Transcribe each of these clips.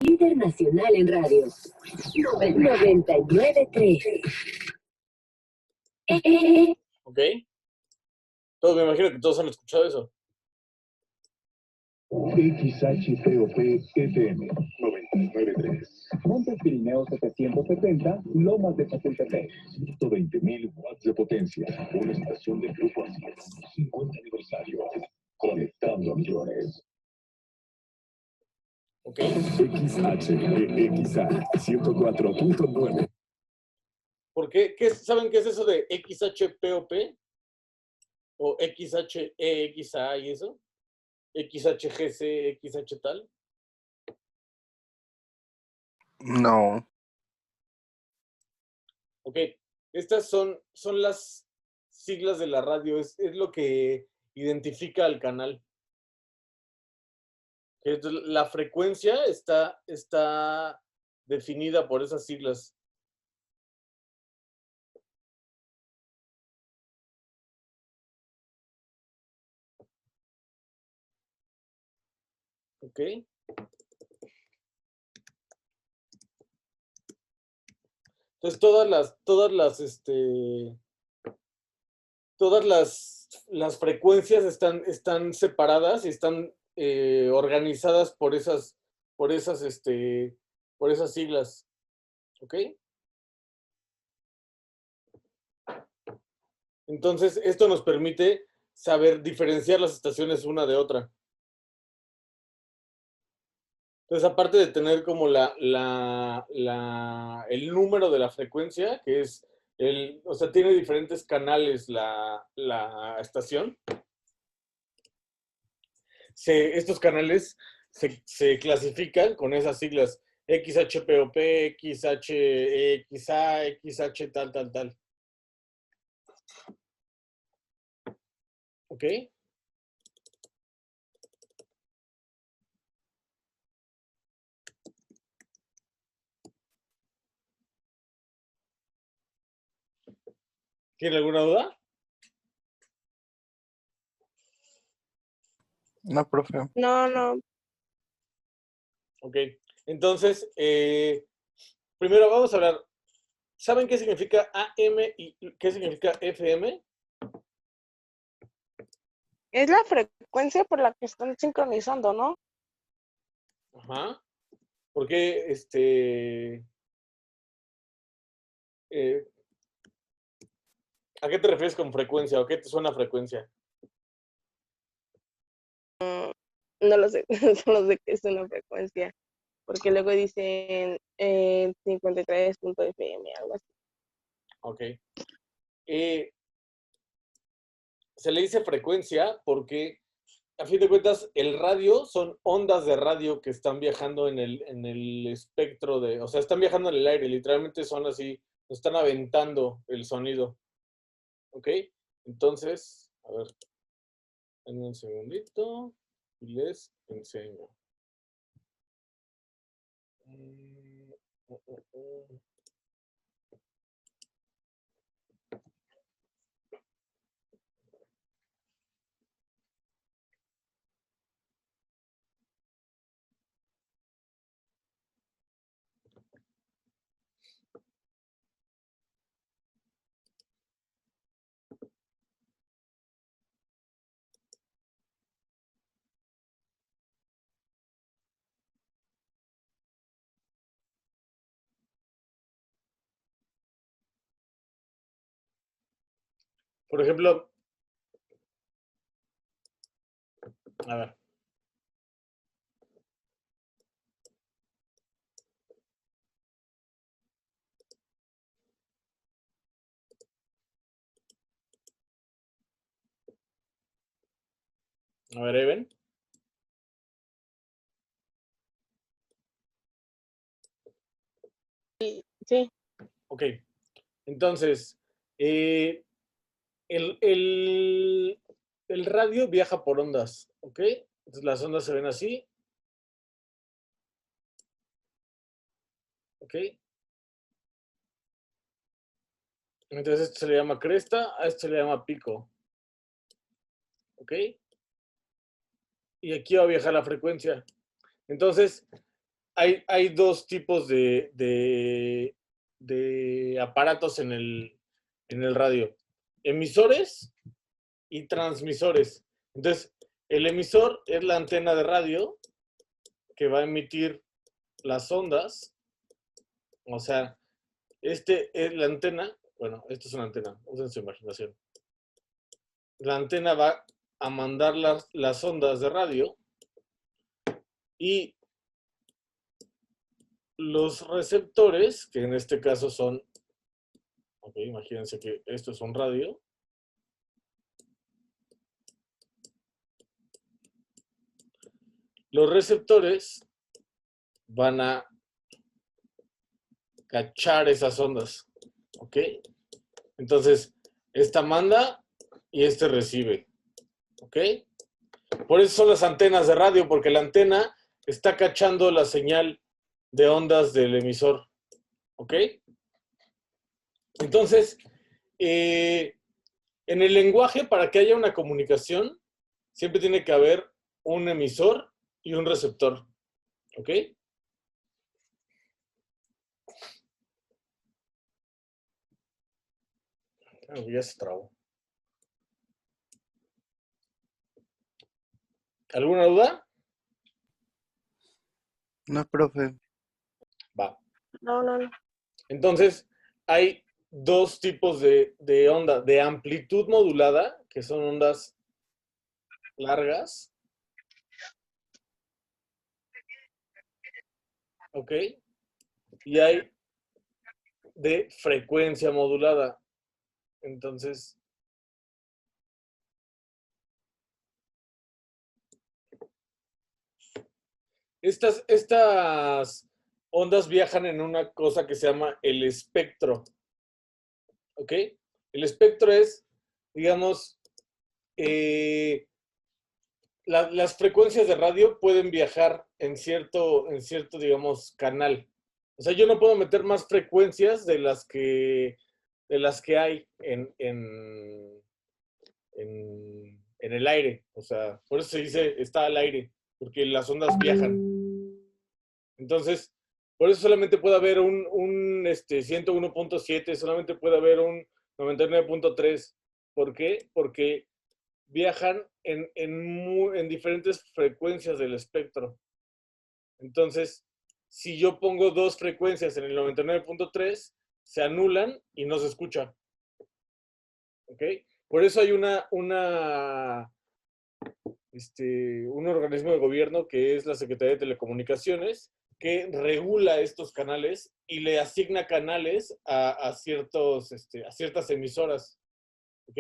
Líder nacional en radio. 99.3. Ok. Todos, me imagino que todos han escuchado eso. XHPOP FM 99.3. Montes Pirineo 770, Lomas de Chapultepec. 120.000 watts de potencia. Una estación de Grupo Asir. 50 aniversario. Conectando millones. Ok. XHEXA 104.9. ¿Por qué? ¿Saben qué es eso de XHPOP? ¿O XHEXA y eso? XHGC, XH tal. No. Ok. Estas son las siglas de la radio. Es lo que identifica al canal. La frecuencia está definida por esas siglas. Ok. Entonces todas las frecuencias están separadas y están organizadas por esas siglas. ¿Ok? Entonces, esto nos permite saber diferenciar las estaciones una de otra. Entonces, aparte de tener como el número de la frecuencia, que es o sea, tiene diferentes canales la estación. Estos canales se clasifican con esas siglas XHPOP, XHEXA, XH tal, tal, tal. ¿Ok? ¿Tiene alguna duda? No, profe. No. Ok. Entonces, primero vamos a hablar. ¿Saben qué significa AM y qué significa FM? Es la frecuencia por la que están sincronizando, ¿no? Ajá. Porque, ¿a qué te refieres con frecuencia? ¿O qué te suena frecuencia? No lo sé, solo sé que es una frecuencia. Porque luego dicen 53.fm, algo así. Ok. Se le dice frecuencia porque, a fin de cuentas, el radio son ondas de radio que están viajando en el espectro o sea, están viajando en el aire, literalmente son así, están aventando el sonido. ¿Ok? Entonces, a ver, en un segundito y les enseño. Por ejemplo, a ver. A ver, Even. Sí. Ok. Entonces, el radio viaja por ondas, ¿ok? Entonces las ondas se ven así. ¿Ok? Entonces esto se le llama cresta, a esto se le llama pico. ¿Ok? Y aquí va a viajar la frecuencia. Entonces, hay dos tipos de aparatos en el radio. Emisores y transmisores. Entonces, el emisor es la antena de radio que va a emitir las ondas. O sea, este es la antena. Bueno, esto es una antena. Usen su imaginación. La antena va a mandar las ondas de radio y los receptores, que en este caso son, ok, imagínense que esto es un radio. Los receptores van a cachar esas ondas, ¿ok? Entonces, esta manda y este recibe, ¿ok? Por eso son las antenas de radio, porque la antena está cachando la señal de ondas del emisor, ¿ok? Entonces, en el lenguaje, para que haya una comunicación, siempre tiene que haber un emisor y un receptor, ¿ok? Ya se trabó. ¿Alguna duda? No, profe. Va. No, no, no. Entonces, hay dos tipos de onda, de amplitud modulada, que son ondas largas, ¿ok? Y hay de frecuencia modulada. Entonces, estas ondas viajan en una cosa que se llama el espectro, ¿ok? El espectro es, digamos, las frecuencias de radio pueden viajar en cierto, digamos, canal. O sea, yo no puedo meter más frecuencias de las que hay en el aire. O sea, por eso se dice está al aire, porque las ondas viajan. Entonces, por eso solamente puede haber un 101.7, solamente puede haber un 99.3. ¿Por qué? Porque viajan en diferentes frecuencias del espectro. Entonces, si yo pongo dos frecuencias en el 99.3, se anulan y no se escucha. ¿Ok? Por eso hay un organismo de gobierno que es la Secretaría de Telecomunicaciones que regula estos canales y le asigna canales a ciertas emisoras. ¿Ok?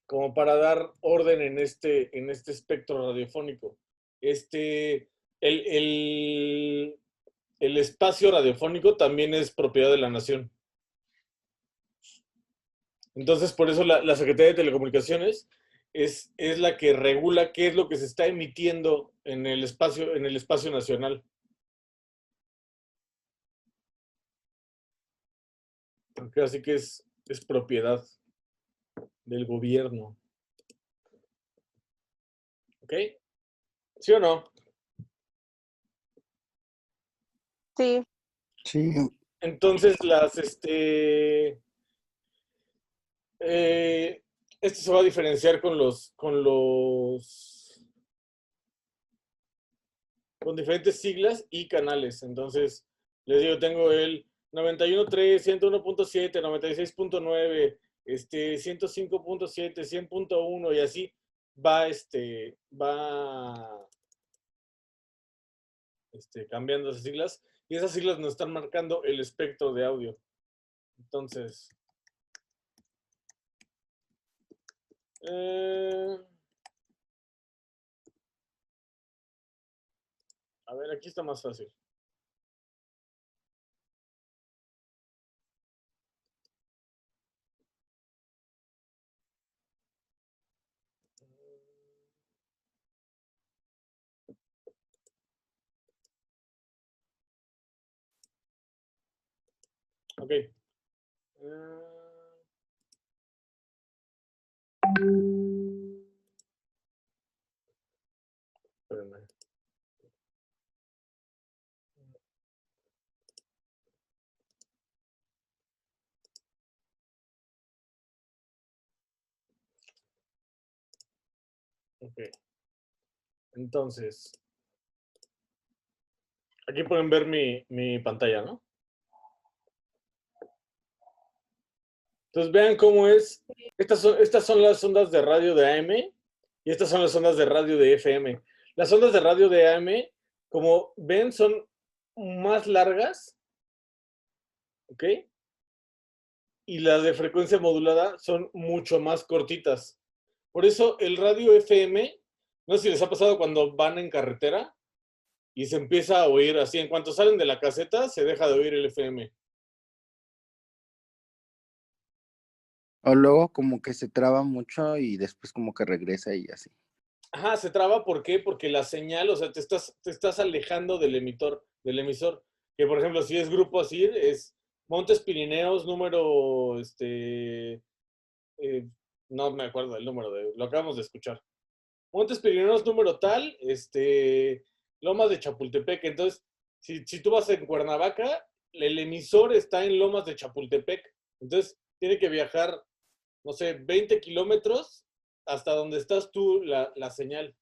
Como para dar orden en este espectro radiofónico. El, el, el espacio radiofónico también es propiedad de la nación. Entonces, por eso la Secretaría de Telecomunicaciones es la que regula qué es lo que se está emitiendo en el espacio nacional. Así que es propiedad del gobierno. ¿Ok? ¿Sí o no? Sí. Sí. Entonces, esto se va a diferenciar con diferentes siglas y canales. Entonces, les digo, tengo el 91.3, 101.7, 96.9, 105.7, 100.1 y así va, cambiando esas siglas. Y esas siglas nos están marcando el espectro de audio. Entonces, a ver, aquí está más fácil. Ok. Espérenme. Ok. Entonces, aquí pueden ver mi pantalla, ¿no? Entonces vean cómo es. Estas son las ondas de radio de AM y estas son las ondas de radio de FM. Las ondas de radio de AM, como ven, son más largas, ¿ok? Y las de frecuencia modulada son mucho más cortitas. Por eso el radio FM, no sé si les ha pasado cuando van en carretera y se empieza a oír así. En cuanto salen de la caseta, se deja de oír el FM. O luego como que se traba mucho y después como que regresa y así. Ajá, se traba, ¿por qué? Porque la señal, o sea, te estás alejando del emisor. Que por ejemplo, si es Grupo ASIR, es Montes Pirineos, número, no me acuerdo del número, lo acabamos de escuchar. Montes Pirineos, número tal, Lomas de Chapultepec. Entonces, si tú vas en Cuernavaca, el emisor está en Lomas de Chapultepec. Entonces, tiene que viajar, no sé, 20 kilómetros hasta donde estás tú la señal.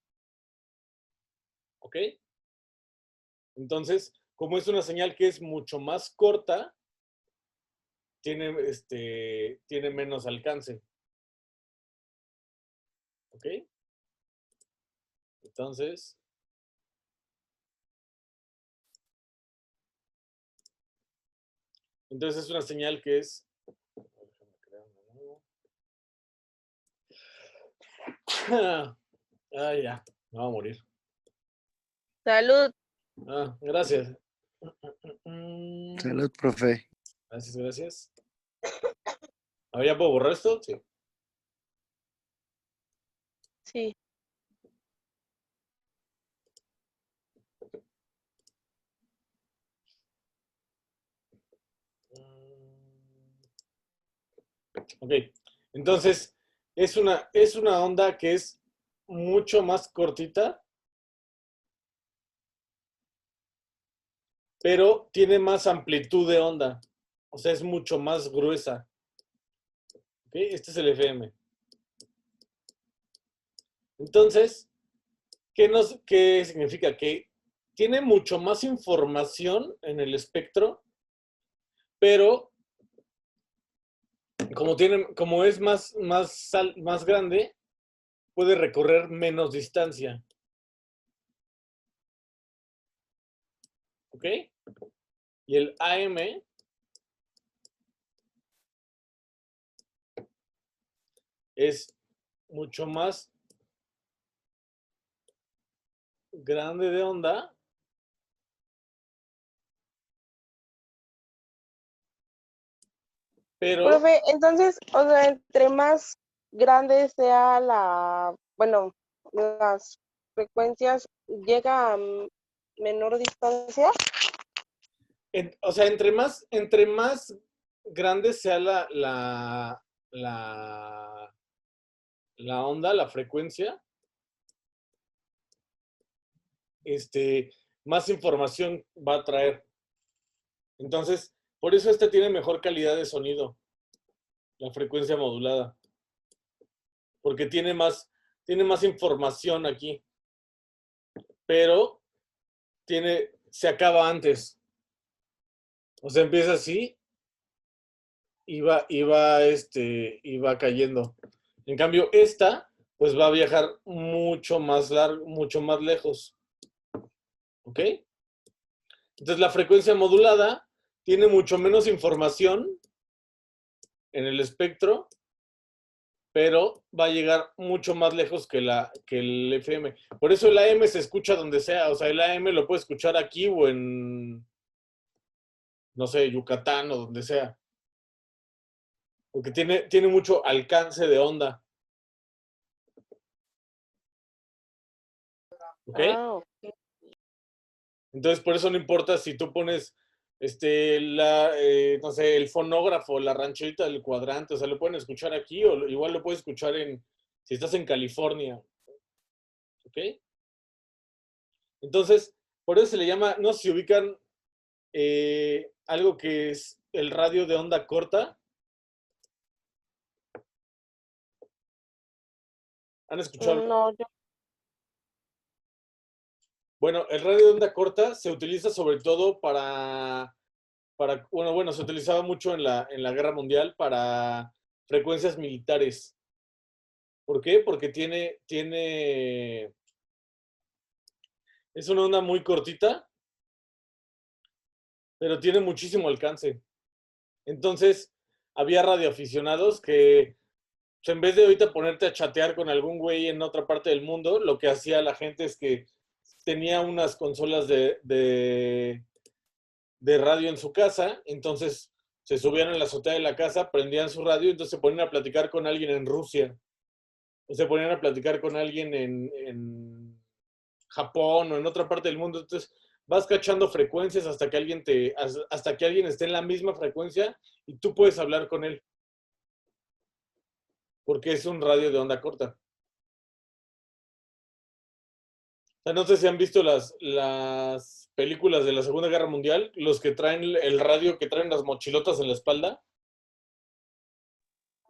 ¿Ok? Entonces, como es una señal que es mucho más corta, tiene menos alcance. ¿Ok? Entonces, es una señal que es... Ah, ya, me voy a morir. Salud. Ah, gracias. Salud, profe. Gracias, gracias. A ver, ¿ya puedo borrar esto? Sí. Sí. Ok, entonces es una onda que es mucho más cortita, pero tiene más amplitud de onda. O sea, es mucho más gruesa. ¿Ok? Este es el FM. Entonces, ¿qué significa? Que tiene mucho más información en el espectro, pero como es más grande, puede recorrer menos distancia. ¿Ok? Y el AM es mucho más grande de onda, pero Profe, entonces, o sea, entre más grande sea bueno, las frecuencias, llega a menor distancia. o sea, entre más grande sea la onda, la frecuencia, más información va a traer. Entonces, por eso tiene mejor calidad de sonido, la frecuencia modulada. Porque tiene más información aquí. Pero se acaba antes. O sea, empieza así y va cayendo. En cambio, pues va a viajar mucho más largo, mucho más lejos. ¿Ok? Entonces, la frecuencia modulada tiene mucho menos información en el espectro, pero va a llegar mucho más lejos que el FM. Por eso el AM se escucha donde sea. O sea, el AM lo puede escuchar aquí o en, no sé, Yucatán o donde sea. Porque tiene mucho alcance de onda. ¿Ok? Ah, ok. Entonces, por eso no importa si tú pones, no sé, el fonógrafo, la rancherita del cuadrante, o sea, lo pueden escuchar aquí o igual lo puedes escuchar si estás en California. ¿Ok? Entonces, por eso se le llama, no sé si ubican algo que es el radio de onda corta. ¿Han escuchado? No, yo Bueno, el radio de onda corta se utiliza sobre todo bueno, se utilizaba mucho en la Guerra Mundial para frecuencias militares. ¿Por qué? Porque es una onda muy cortita, pero tiene muchísimo alcance. Entonces, había radioaficionados que, pues, en vez de ahorita ponerte a chatear con algún güey en otra parte del mundo, lo que hacía la gente es que tenía unas consolas de radio en su casa, entonces se subían a la azotea de la casa, prendían su radio, entonces se ponían a platicar con alguien en Rusia, o se ponían a platicar con alguien en Japón o en otra parte del mundo. Entonces vas cachando frecuencias hasta que alguien esté en la misma frecuencia y tú puedes hablar con él, porque es un radio de onda corta. O sea, no sé si han visto las películas de la Segunda Guerra Mundial, los que traen el radio, que traen las mochilotas en la espalda.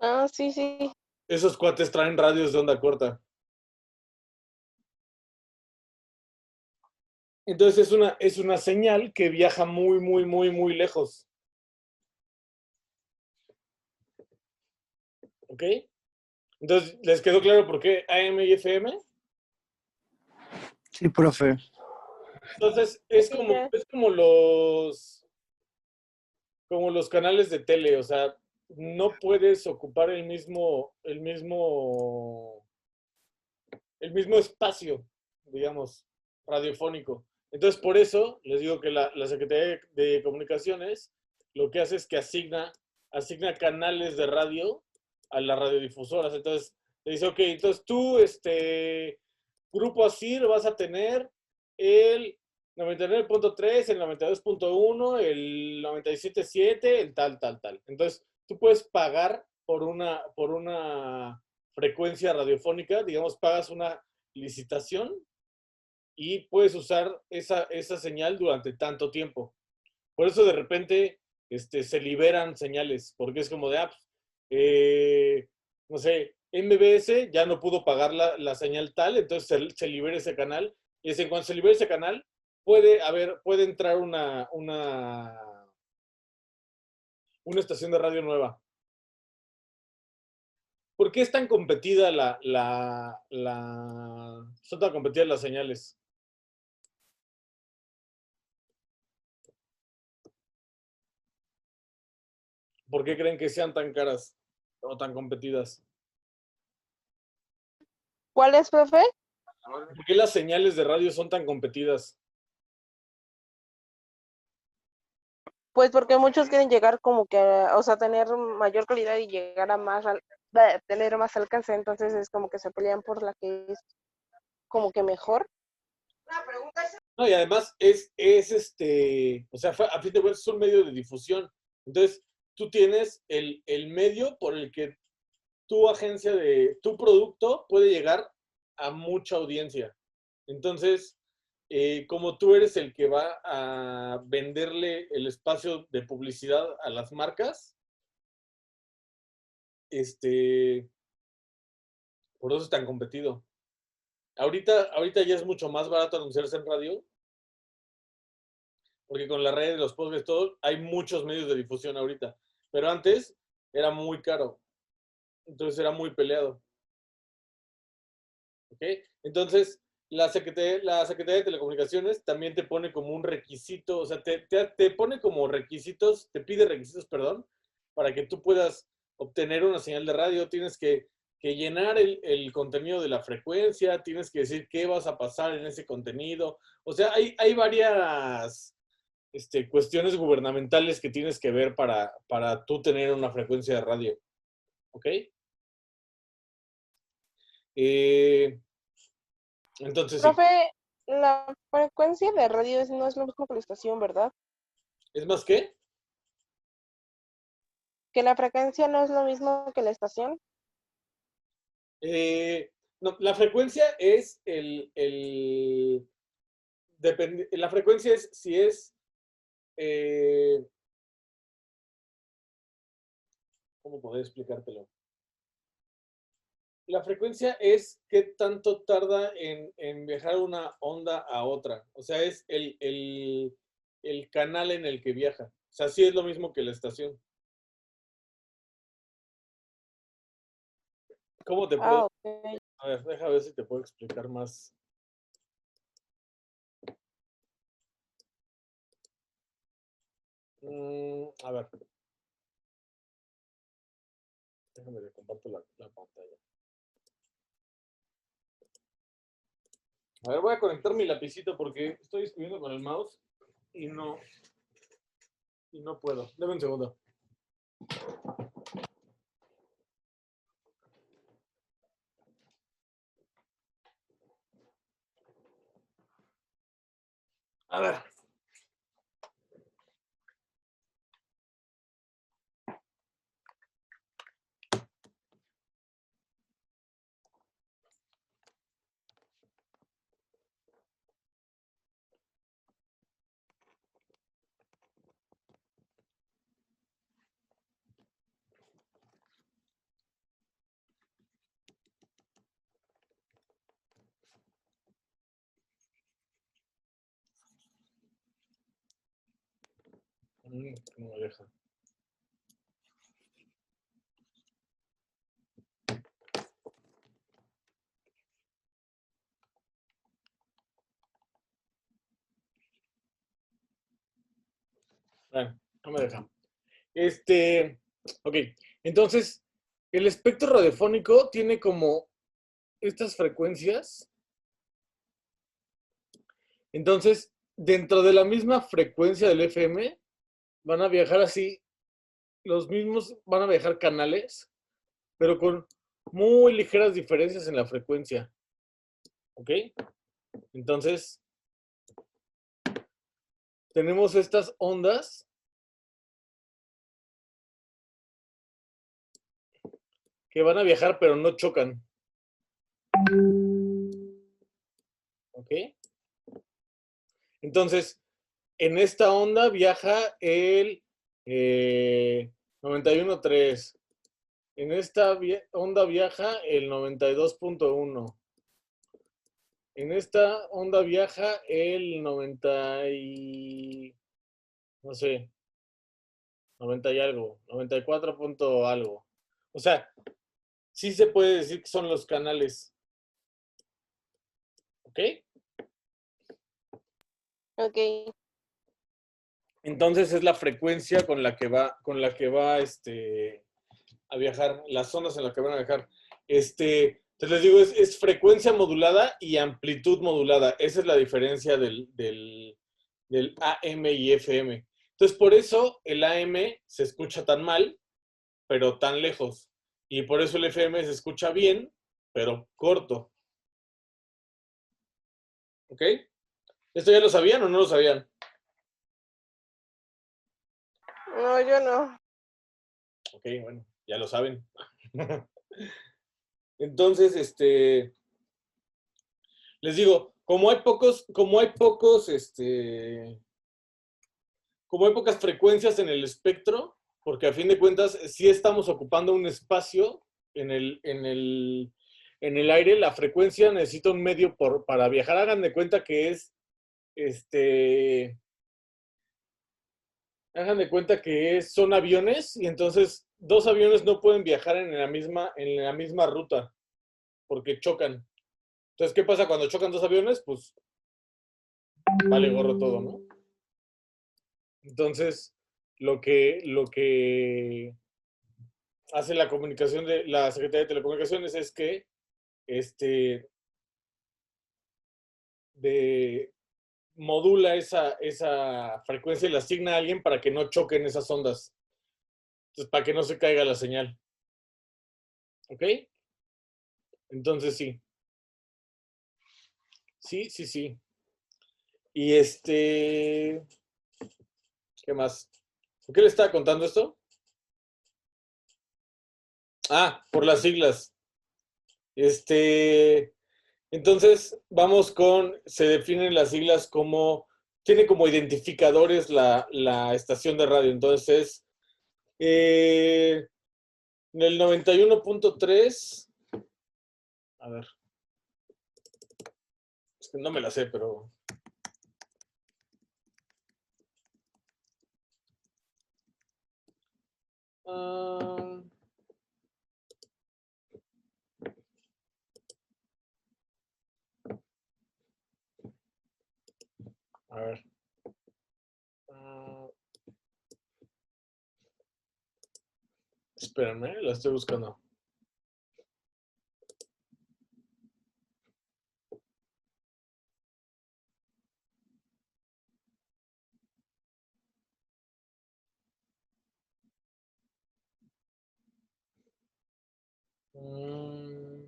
Ah, sí, sí. Esos cuates traen radios de onda corta. Entonces es una señal que viaja muy, muy, muy, muy lejos. ¿Ok? Entonces, ¿les quedó claro por qué AM y FM? Sí, profe. Entonces, Sí, ya. es como los canales de tele, o sea, no puedes ocupar el mismo espacio, digamos, radiofónico. Entonces, por eso les digo que la Secretaría de Comunicaciones lo que hace es que asigna canales de radio a las radiodifusoras. Entonces, te dice, ok, entonces tú, Grupo ASIR, vas a tener el 99.3, el 92.1, el 97.7, el tal, tal, tal. Entonces, tú puedes pagar por una frecuencia radiofónica, digamos, pagas una licitación y puedes usar esa señal durante tanto tiempo. Por eso de repente se liberan señales, porque es como de, no sé, MBS ya no pudo pagar la señal tal, entonces se libera ese canal, y es en cuanto se libera ese canal, puede entrar una estación de radio nueva. ¿Por qué es tan competida son tan competidas las señales? ¿Por qué creen que sean tan caras o tan competidas? ¿Cuál es, profe? ¿Por qué las señales de radio son tan competidas? Pues porque muchos quieren llegar como que, o sea, tener mayor calidad y llegar a tener más alcance, entonces es como que se pelean por la que es como que mejor. No, y además o sea, a fin de cuentas es un medio de difusión. Entonces, tú tienes el medio por el que tu producto puede llegar a mucha audiencia. Entonces, como tú eres el que va a venderle el espacio de publicidad a las marcas, por eso es tan competido. Ahorita ya es mucho más barato anunciarse en radio, porque con la red de los podcasts, todo, hay muchos medios de difusión ahorita. Pero antes era muy caro, entonces era muy peleado. ¿Ok? Entonces, la Secretaría de Telecomunicaciones también te pone como un requisito, o sea, te pone como requisitos, te pide requisitos, perdón, para que tú puedas obtener una señal de radio. Tienes que llenar el contenido de la frecuencia, tienes que decir qué vas a pasar en ese contenido. O sea, hay varias cuestiones gubernamentales que tienes que ver para tú tener una frecuencia de radio. ¿Ok? Eh, entonces sí. Profe, la frecuencia de radio no es lo mismo que la estación, ¿verdad? ¿Es más qué? Que la frecuencia no es lo mismo que la estación. No, la frecuencia es la frecuencia es si es, eh, ¿cómo poder explicártelo? La frecuencia es qué tanto tarda en viajar una onda a otra. O sea, es el canal en el que viaja. O sea, sí es lo mismo que la estación. ¿Cómo te puedo? Ok. A ver, déjame ver si te puedo explicar más. A ver. Déjame que comparto la pantalla. A ver, voy a conectar mi lapicito porque estoy escribiendo con el mouse y no puedo. Dame un segundo. A ver. No me deja. Bueno, no me deja. Ok, entonces, el espectro radiofónico tiene como estas frecuencias. Entonces, dentro de la misma frecuencia del FM, van a viajar así, los mismos, van a viajar canales, pero con muy ligeras diferencias en la frecuencia. ¿Ok? Entonces, tenemos estas ondas que van a viajar, pero no chocan. ¿Ok? Entonces, en esta onda viaja el 91.3. En esta onda viaja el 92.1. En esta onda viaja el 90 y... no sé, 90 y algo, 94 punto algo. O sea, sí se puede decir que son los canales. ¿Ok? Ok. Entonces es la frecuencia con la que va a viajar, las zonas en las que van a viajar. Entonces les digo, es frecuencia modulada y amplitud modulada. Esa es la diferencia del AM y FM. Entonces, por eso el AM se escucha tan mal, pero tan lejos. Y por eso el FM se escucha bien, pero corto. ¿Ok? ¿Esto ya lo sabían o no lo sabían? No, yo no. Ok, bueno, ya lo saben. Entonces, les digo, como hay pocas frecuencias en el espectro, porque a fin de cuentas sí estamos ocupando un espacio en el aire, la frecuencia necesita un medio para viajar. Hagan de cuenta que son aviones y entonces dos aviones no pueden viajar en la misma ruta porque chocan. Entonces, ¿qué pasa cuando chocan dos aviones? Pues vale gorro todo, ¿no? Entonces, lo que hace la comunicación de la Secretaría de Telecomunicaciones es que modula esa frecuencia y la asigna a alguien para que no choquen esas ondas. Entonces, para que no se caiga la señal. ¿Ok? Entonces sí. Sí, sí, sí. Y ¿qué más? ¿Por qué le estaba contando esto? Ah, por las siglas. Entonces, se definen las siglas tiene como identificadores la estación de radio. Entonces, en el 91.3 A ver. Es que no me la sé, pero... Ah, a ver. Ah, espérame, la estoy buscando. Mm,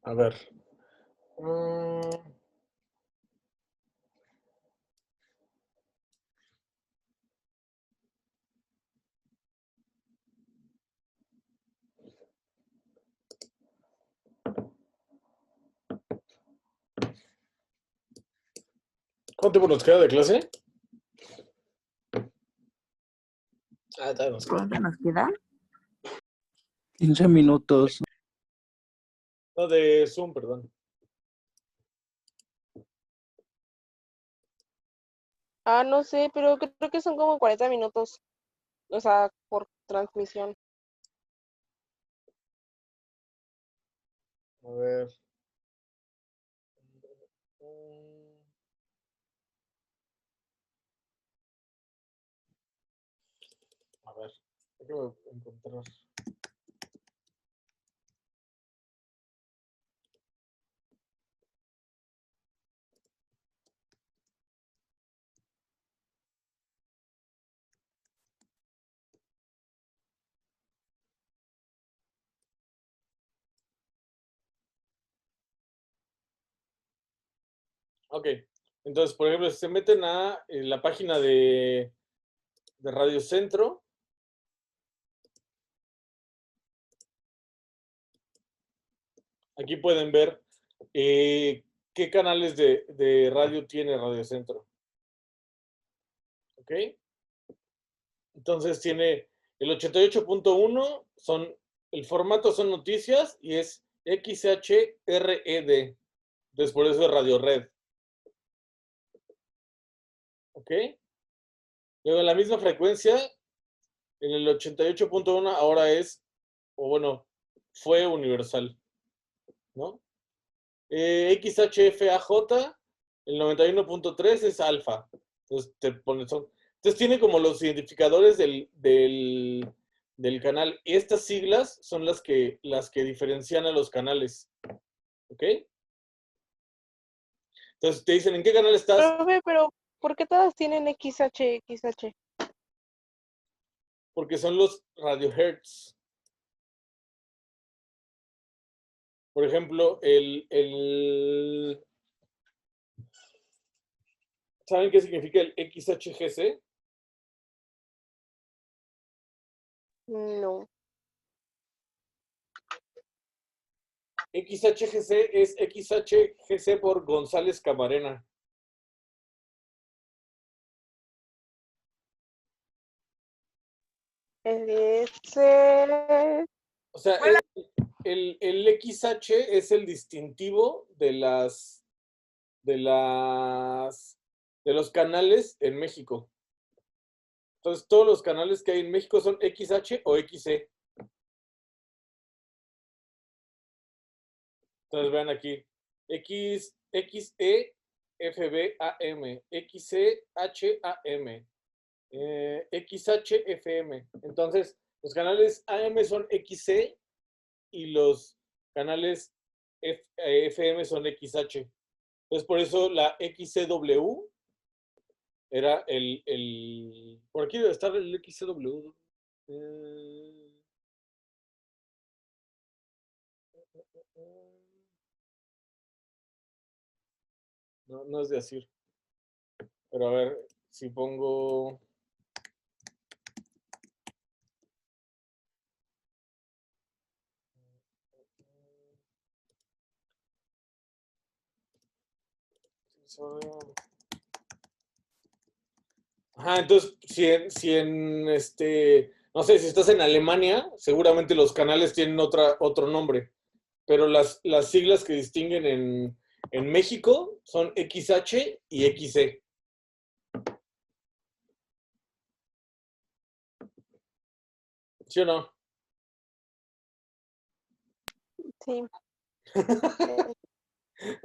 a ver. Mm, ¿cuánto tiempo nos queda de clase? Ah, todavía nos queda. ¿Cuánto nos queda? 15 minutos. No, de Zoom, perdón. Ah, no sé, pero creo que son como 40 minutos. O sea, por transmisión. A ver. Mm, a ver. Déjame encontrar. Ok. Entonces, por ejemplo, si se meten a la página de Radio Centro, aquí pueden ver qué canales de radio tiene Radio Centro. ¿Ok? Entonces tiene el 88.1, el formato son noticias y es XHRED. Entonces por eso es Radio Red. ¿Ok? Luego en la misma frecuencia, en el 88.1 ahora es, o bueno, fue universal, ¿no? XHFAJ, el 91.3 es alfa. Entonces entonces tiene como los identificadores del canal. Y estas siglas son las que diferencian a los canales. ¿Ok? Entonces te dicen, ¿en qué canal estás? Profe, pero ¿por qué todas tienen XH? Porque son los radiohertz. Por ejemplo, ¿saben qué significa el XHGC? No. XHGC es XHGC por González Camarena. Ese... O sea, el XH es el distintivo de los canales en México. Entonces, todos los canales que hay en México son XH o XE. Entonces, vean aquí. XE, FBAM, XE, HAM, XH, FM. Entonces, los canales AM son XC y los canales FM son XH. Entonces, por eso la XCW era por aquí debe estar el XCW. No, no es de decir. Pero a ver, si pongo... Ajá, entonces, no sé, si estás en Alemania, seguramente los canales tienen otro nombre, pero las siglas que distinguen en México son XH y XC. ¿Sí o no? Sí.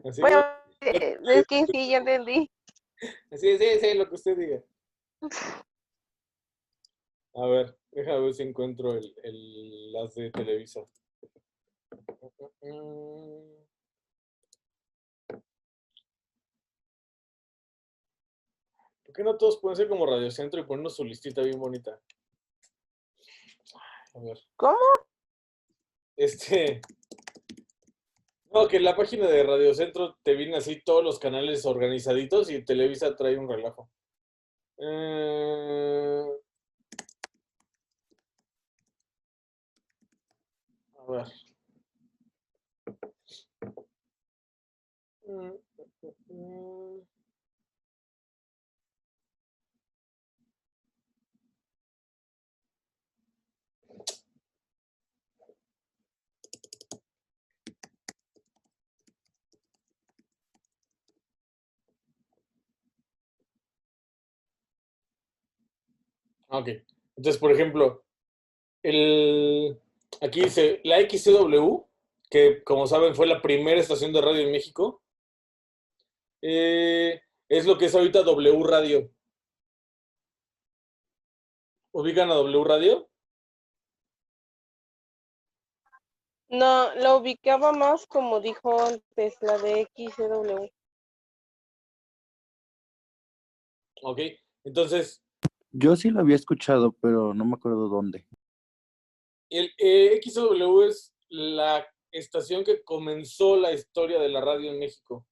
Así, Bueno, es que sí, ya entendí. sí, lo que usted diga. A ver, déjame ver si encuentro las de Televisa. ¿Por qué no todos pueden ser como Radio Centro y ponernos su listita bien bonita? A ver. ¿Cómo? No, que en la página de Radio Centro te vienen así todos los canales organizaditos y Televisa trae un relajo. A ver. Ok. Entonces, por ejemplo, aquí dice la XCW, que como saben fue la primera estación de radio en México, es lo que es ahorita W Radio. ¿Ubican a W Radio? No, lo ubicaba más como dijo antes, la de XW. Ok. Entonces, Yo sí lo había escuchado, pero no me acuerdo dónde. el XW es la estación que comenzó la historia de la radio en México.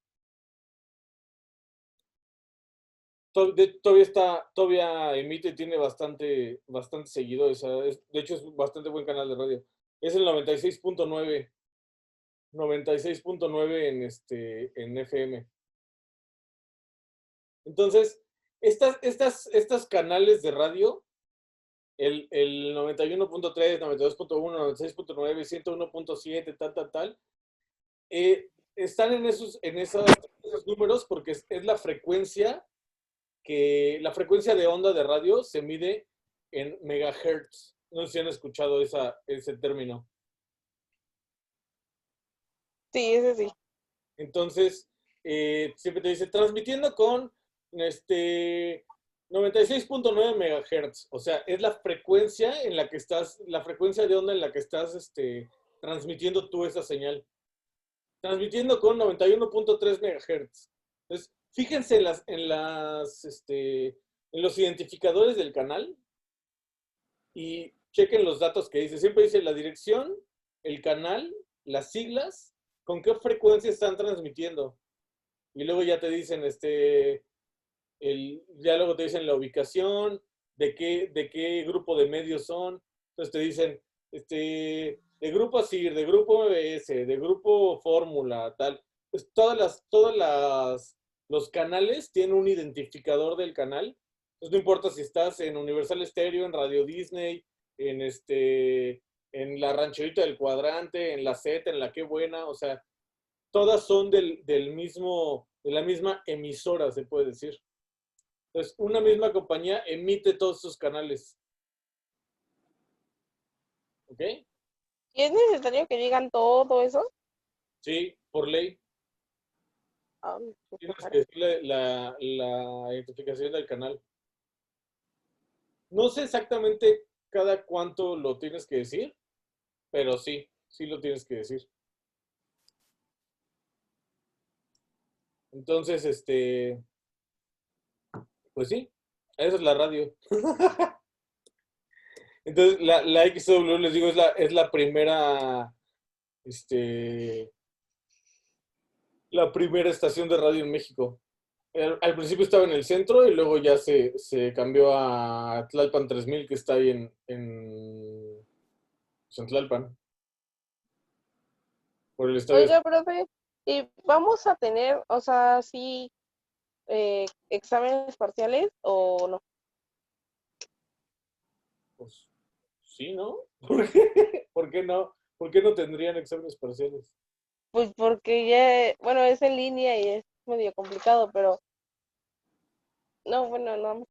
Todavía emite y tiene bastante seguidores. De hecho, es bastante buen canal de radio. Es el 96.9 en FM. Entonces, estas canales de radio, el 91.3, 92.1, 96.9, 101.7, tal, están en esos números porque es la frecuencia de onda de radio se mide en megahertz. No sé si han escuchado ese término. Sí, ese sí. Entonces, siempre te dice transmitiendo con 96.9 megahertz. O sea, es la frecuencia en la que estás, la frecuencia de onda en la que estás transmitiendo tú esa señal. Transmitiendo con 91.3 megahertz. Entonces, fíjense en los identificadores del canal y chequen los datos que dice. Siempre dice la dirección, el canal, las siglas, con qué frecuencia están transmitiendo. Y luego ya te dicen, ya luego te dicen la ubicación, de qué grupo de medios son. Entonces te dicen, de grupo ASIR, de grupo MBS, de grupo Fórmula, tal. Pues los canales tienen un identificador del canal. Entonces no importa si estás en Universal Stereo, en Radio Disney, en la Rancherita del Cuadrante, en la Z, en la Qué Buena, o sea, todas son de la misma emisora, se puede decir. Entonces, una misma compañía emite todos sus canales. ¿Ok? ¿Y es necesario que digan todo eso? Sí, por ley. Qué Tienes raro. que decirle la identificación del canal. No sé exactamente cada cuánto lo tienes que decir, pero sí lo tienes que decir. Entonces, pues sí, esa es la radio. Entonces, la XW, les digo, es este, la primera estación de radio en México. Al principio estaba en el centro y luego ya se cambió a Tlalpan 3000, que está ahí en Tlalpan, por el estadio. Oiga, profe, ¿y vamos a tener, o sea, sí, exámenes parciales o no? Pues sí, ¿no? ¿Por qué? ¿Por qué no? ¿Por qué no tendrían exámenes parciales? Pues porque ya, bueno, es en línea y es medio complicado, pero no, bueno, no